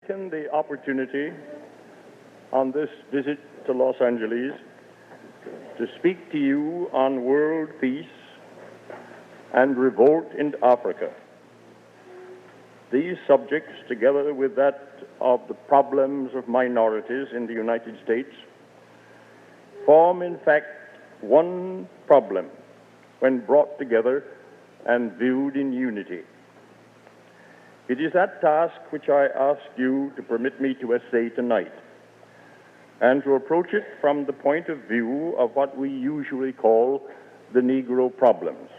Taken the opportunity on this visit to Los Angeles to speak to you on world peace and revolt in Africa. These subjects, together with that of the problems of minorities in the United States, form in fact one problem when brought together and viewed in unity. It is that task which I ask you to permit me to essay tonight, and to approach it from the point of view of what we usually call the Negro problems.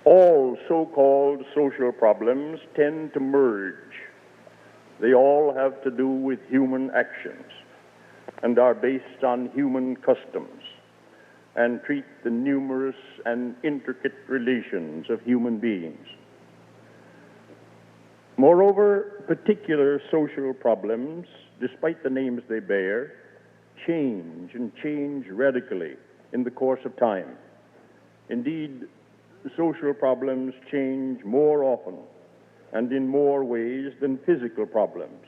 All so-called social problems tend to merge. They all have to do with human actions and are based on human customs and treat the numerous and intricate relations of human beings. Moreover, particular social problems, despite the names they bear, change and change radically in the course of time. Indeed, social problems change more often and in more ways than physical problems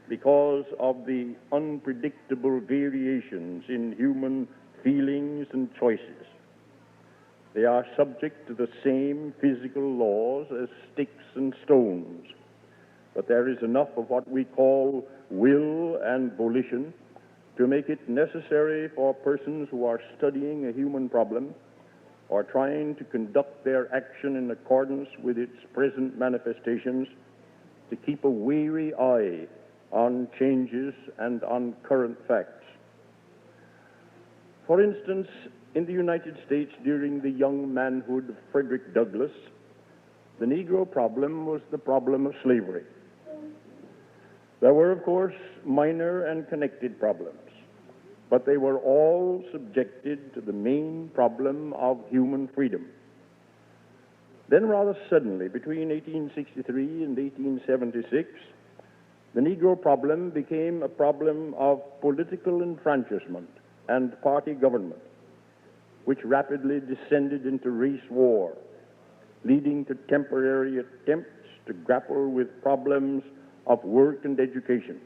because of the unpredictable variations in human feelings and choices. They are subject to the same physical laws as sticks and stones, but there is enough of what we call will and volition to make it necessary for persons who are studying a human problem or trying to conduct their action in accordance with its present manifestations to keep a wary eye on changes and on current facts. For instance, in the United States during the young manhood of Frederick Douglass, the Negro problem was the problem of slavery. There were, of course, minor and connected problems, but they were all subjected to the main problem of human freedom. Then rather suddenly, between 1863 and 1876, the Negro problem became a problem of political enfranchisement and party government, which rapidly descended into race war, leading to temporary attempts to grapple with problems of work and education,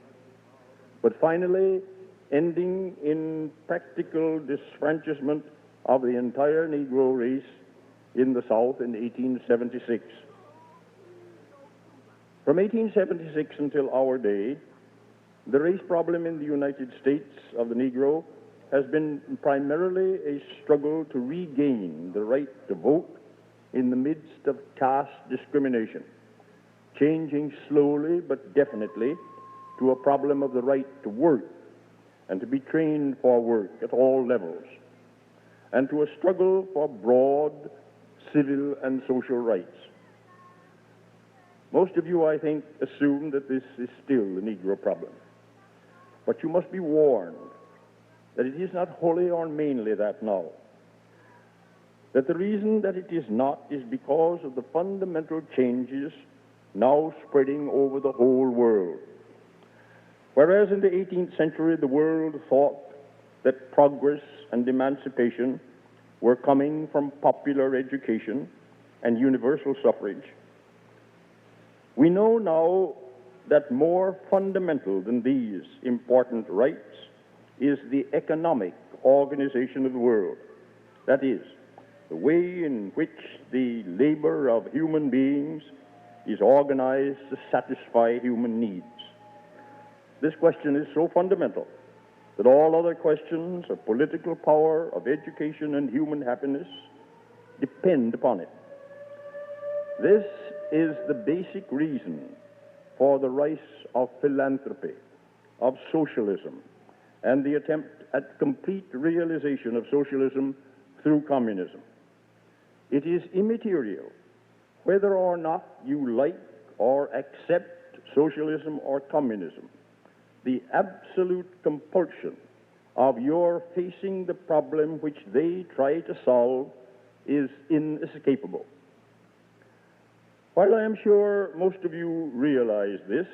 but finally ending in practical disfranchisement of the entire Negro race in the South in 1876. From 1876 until our day, the race problem in the United States of the Negro has been primarily a struggle to regain the right to vote in the midst of caste discrimination, changing slowly but definitely to a problem of the right to work and to be trained for work at all levels, and to a struggle for broad civil and social rights. Most of you, I think, assume that this is still the Negro problem. But you must be warned that it is not wholly or mainly that now. That the reason that it is not is because of the fundamental changes now spreading over the whole world. Whereas in the 18th century the world thought that progress and emancipation were coming from popular education and universal suffrage, we know now that more fundamental than these important rights is the economic organization of the world. That is, the way in which the labor of human beings is organized to satisfy human needs. This question is so fundamental that all other questions of political power, of education, and human happiness depend upon it. This is the basic reason for the rise of philanthropy, of socialism, and the attempt at complete realization of socialism through communism. It is immaterial whether or not you like or accept socialism or communism. The absolute compulsion of your facing the problem which they try to solve is inescapable. While I am sure most of you realize this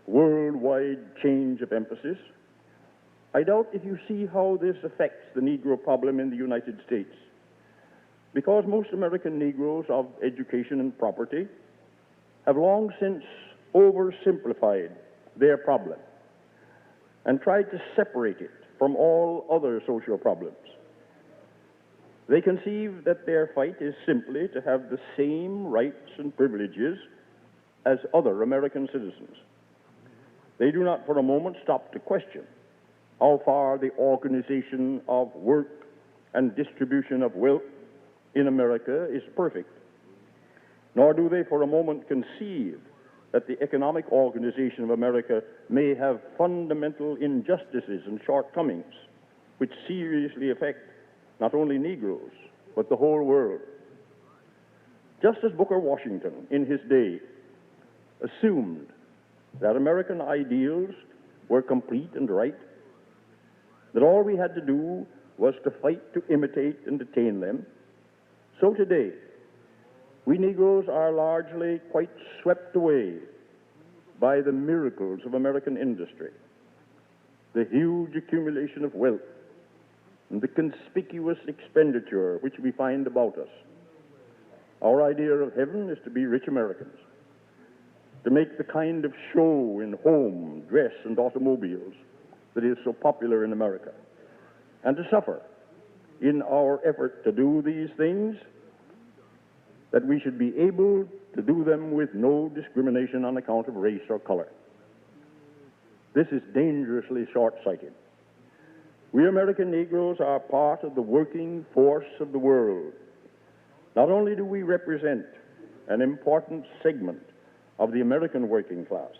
worldwide change of emphasis, I doubt if you see how this affects the Negro problem in the United States, because most American Negroes of education and property have long since oversimplified their problem and tried to separate it from all other social problems. They conceive that their fight is simply to have the same rights and privileges as other American citizens. They do not for a moment stop to question how far the organization of work and distribution of wealth in America is perfect, nor do they for a moment conceive that the economic organization of America may have fundamental injustices and shortcomings which seriously affect not only Negroes, but the whole world. Just as Booker Washington, in his day, assumed that American ideals were complete and right, that all we had to do was to fight to imitate and attain them, so today, we Negroes are largely quite swept away by the miracles of American industry, the huge accumulation of wealth, and the conspicuous expenditure which we find about us. Our idea of heaven is to be rich Americans, to make the kind of show in home, dress, and automobiles that is so popular in America, and to suffer in our effort to do these things, that we should be able to do them with no discrimination on account of race or color. This is dangerously short-sighted. We American Negroes are part of the working force of the world. Not only do we represent an important segment of the American working class,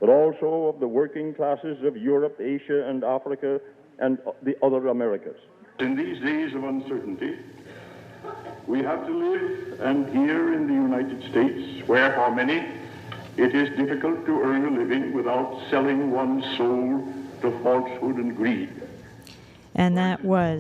but also of the working classes of Europe, Asia, and Africa, and the other Americas. In these days of uncertainty, we have to live, and here in the United States, where for many it is difficult to earn a living without selling one's soul to falsehood and greed. And that was